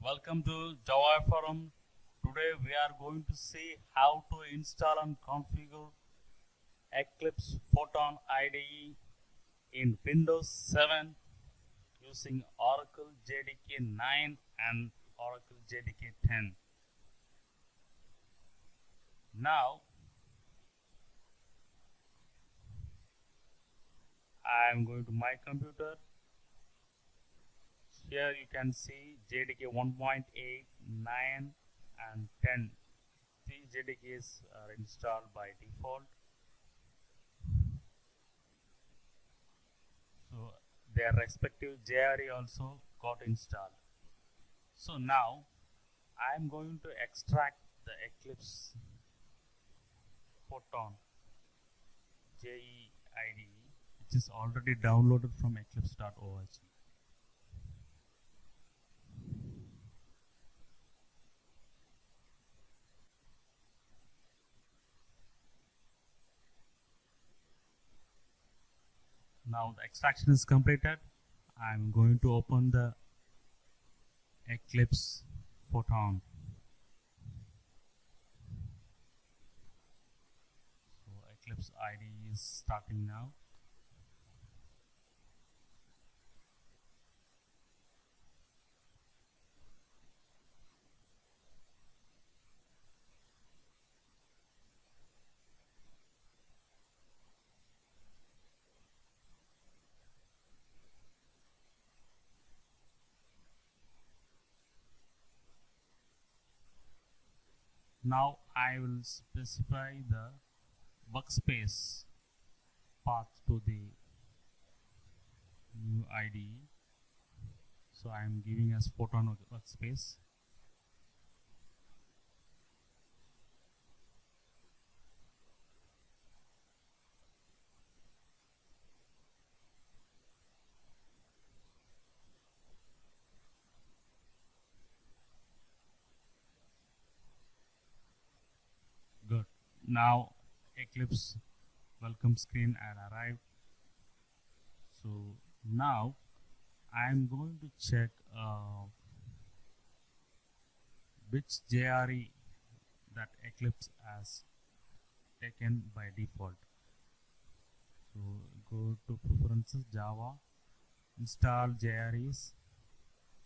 Welcome to JavaEE Forum. Today we are going to see how to install and configure Eclipse Photon IDE in Windows 7 using Oracle JDK 9 and Oracle JDK 10. Now I am going to my computer. Here you can see JDK 1.8, 9 and 10. These JDKs are installed by default. So their respective JRE also got installed. So now I am going to extract the Eclipse Photon JRE IDE, which is already downloaded from eclipse.org. Now the extraction is completed. I'm going to open the Eclipse Photon. So Eclipse IDE is starting now. Now I will specify the workspace path to the new IDE. So I am giving as Photon workspace. Good. Now Eclipse welcome screen had arrived. So now I am going to check which JRE that Eclipse has taken by default. So go to preferences, Java, install JREs.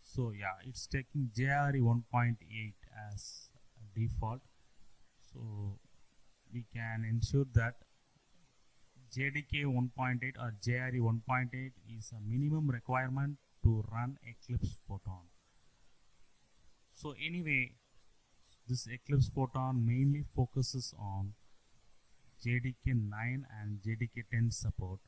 So yeah, it's taking JRE 1.8 as default. So we can ensure that JDK 1.8 or JRE 1.8 is a minimum requirement to run Eclipse Photon. So anyway, this Eclipse Photon mainly focuses on JDK 9 and JDK 10 support.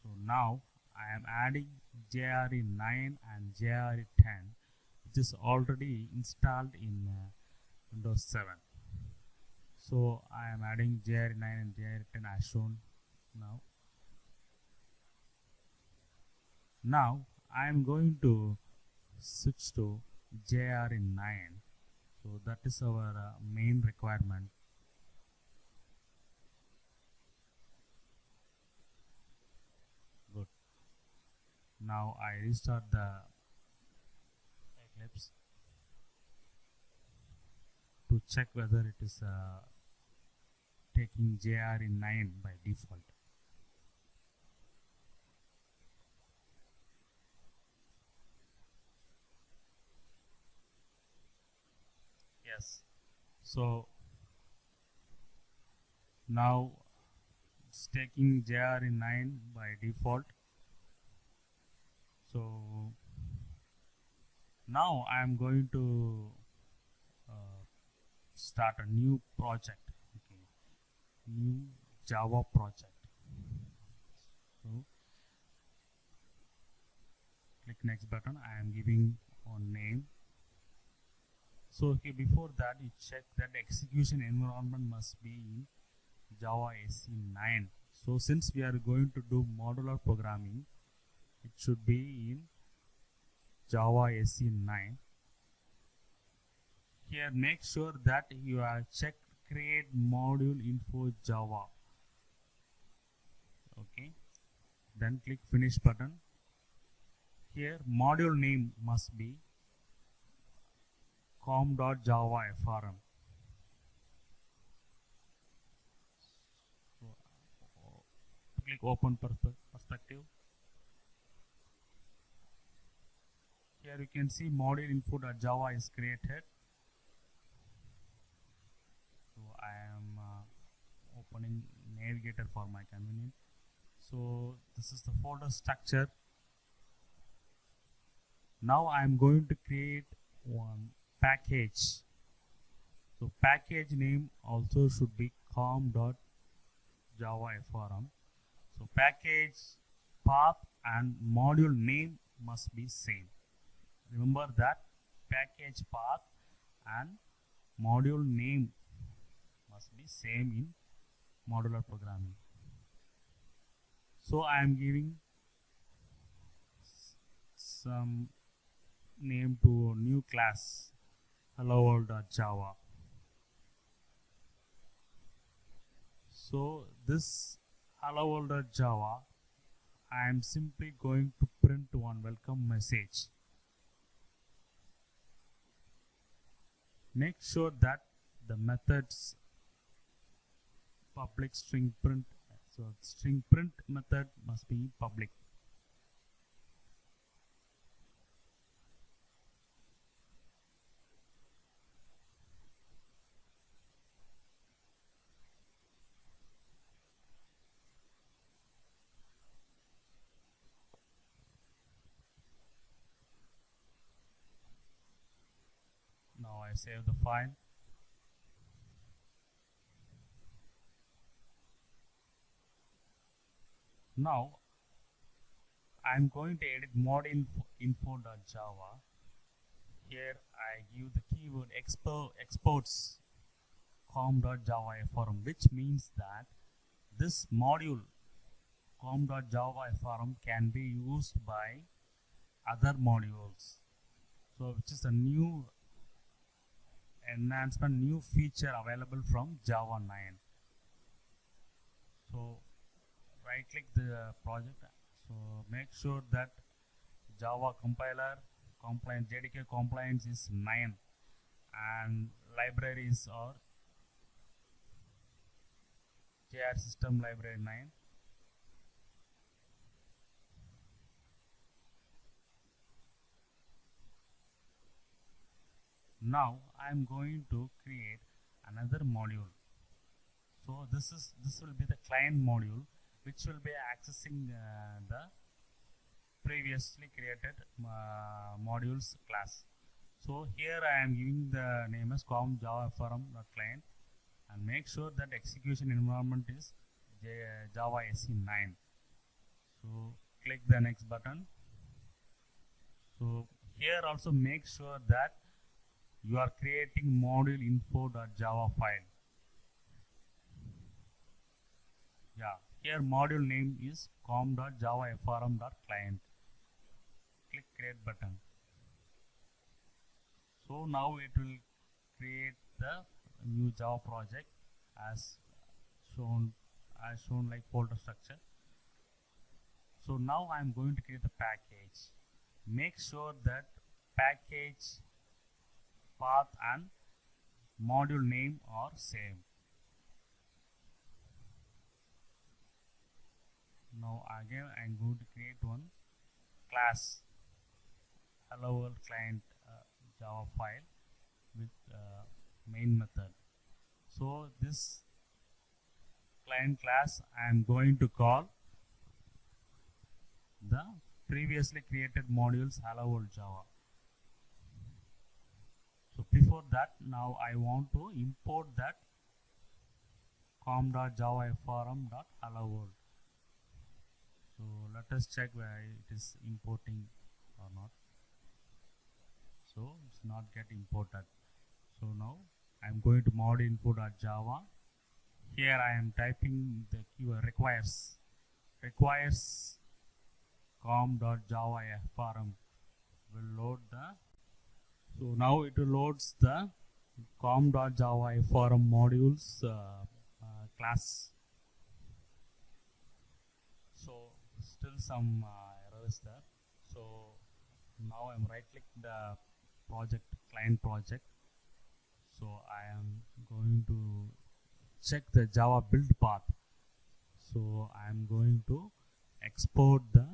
So now I am adding JRE 9 and JRE 10, which is already installed in Windows 7. So I am adding JRE 9 and JRE 10 as shown now. Now I am going to switch to JRE 9. So that is our main requirement. Good. Now I restart the Eclipse to check whether it is taking JRE 9 by default. Yes. So now it's taking JRE 9 by default. So now I am going to start a new project. Okay. New Java project. So click next button. I am giving on name. So okay, before that you check that execution environment must be in JavaEE 9. So since we are going to do modular programming, it should be in JavaEE 9. Here make sure that you have checked create module info Java. Okay, then click finish button. Here module name must be com.java.frm. So, click open perspective. Here you can see module info.java is created. So I am opening navigator for my convenience. So this is the folder structure. Now I am going to create one package. So package name also should be com.java.frm. So package path and module name must be same. Remember that package path and module name must be same in modular programming. So I am giving some name to a new class, hello world.java. So this hello world.java, I am simply going to print one welcome message. Make sure that the methods public string print, so string print method must be public. Now I save the file. Now I am going to edit module info.java. Here I give the keyword exports com.java.frm, which means that this module com.java.frm can be used by other modules. So which is a new enhancement, new feature available from Java 9. So right click the project. So make sure that Java compiler compliance, JDK compliance is 9 and libraries are JRE system library 9. Now I am going to create another module. So this will be the client module, which will be accessing the previously created modules class. So here I am giving the name as com.java.frm.client and make sure that execution environment is JavaEE 9. So click the next button. So here also make sure that you are creating module info.java file. Yeah, here module name is com.java.frm.client. Click create button. So now it will create the new Java project as shown like folder structure. So now I am going to create the package. Make sure that package path and module name are same. Now again I am going to create one class hello world client Java file with main method. So this client class I am going to call the previously created modules hello world Java. So before that, now I want to import that com.java.frm.hello world. So let us check where it is importing or not. So it's not get imported. So now I am going to module info.java. Here I am typing the keyword requires com.java.frm will load the. So now it loads the com.java.frm modules class. So still some errors there. So now I'm right click the project client project So I am going to check the Java build path. So I am going to export the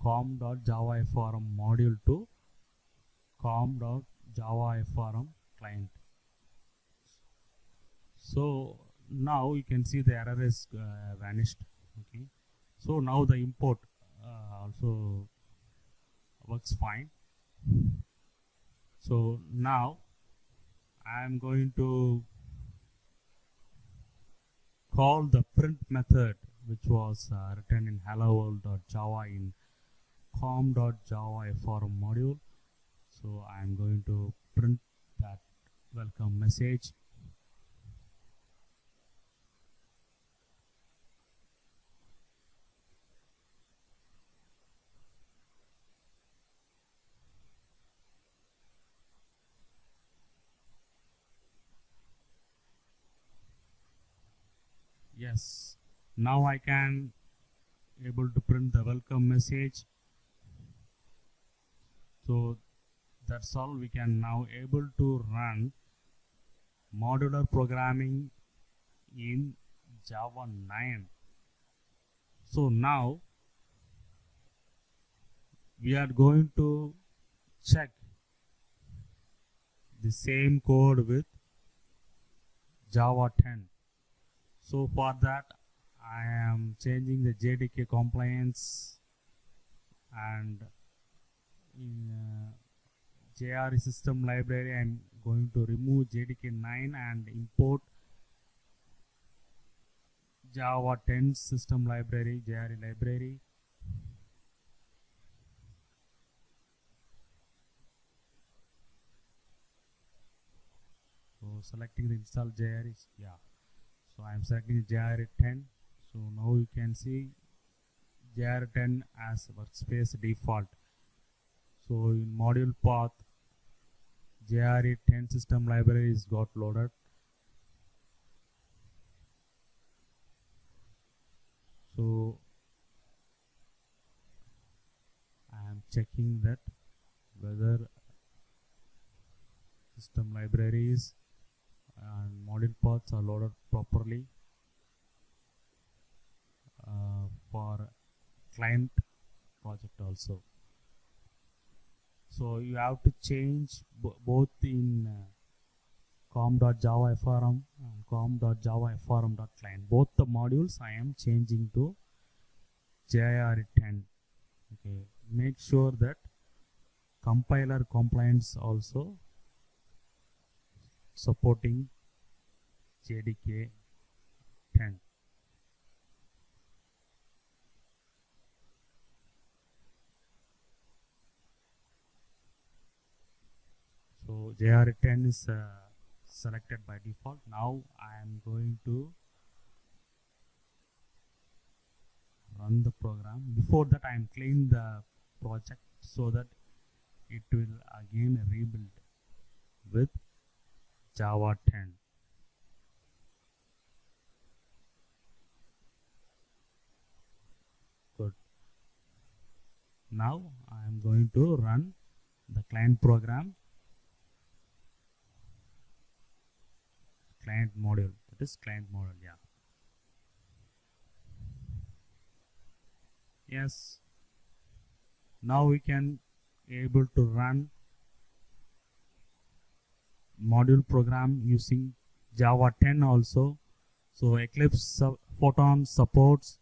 com.javaiforum module to com.javaiforum client. So now you can see the error is vanished. Okay. So now the import also works fine. So now I am going to call the print method which was written in hello world.java in com.javaiforum module. So I am going to print that welcome message. Yes, now I can able to print the welcome message. So that's all. We can now able to run modular programming in Java 9. So now we are going to check the same code with Java 10. So for that I am changing the JDK compliance, and in JRE system library I am going to remove JDK 9 and import Java 10 system library, JRE library. So selecting the install JRE, yeah. So I am selecting JRE 10. So now you can see JRE 10 as workspace default. So in module path, JRE 10 system library is got loaded. So I am checking that whether system libraries and module paths are loaded properly for client project also. So you have to change both in com.javaiforum and com.javaiforum.client. Both the modules I am changing to JRE 10. Okay, make sure that compiler compliance also supporting JDK 10. So JRE 10 is selected by default. Now I am going to run the program. Before that I am cleaning the project so that it will again rebuild with Java 10. Good. Now I am going to run the client program, client module, that is client module, yeah. Yes, now we can able to run module program using Java 10 also. So Eclipse Photon supports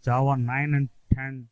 Java 9 and 10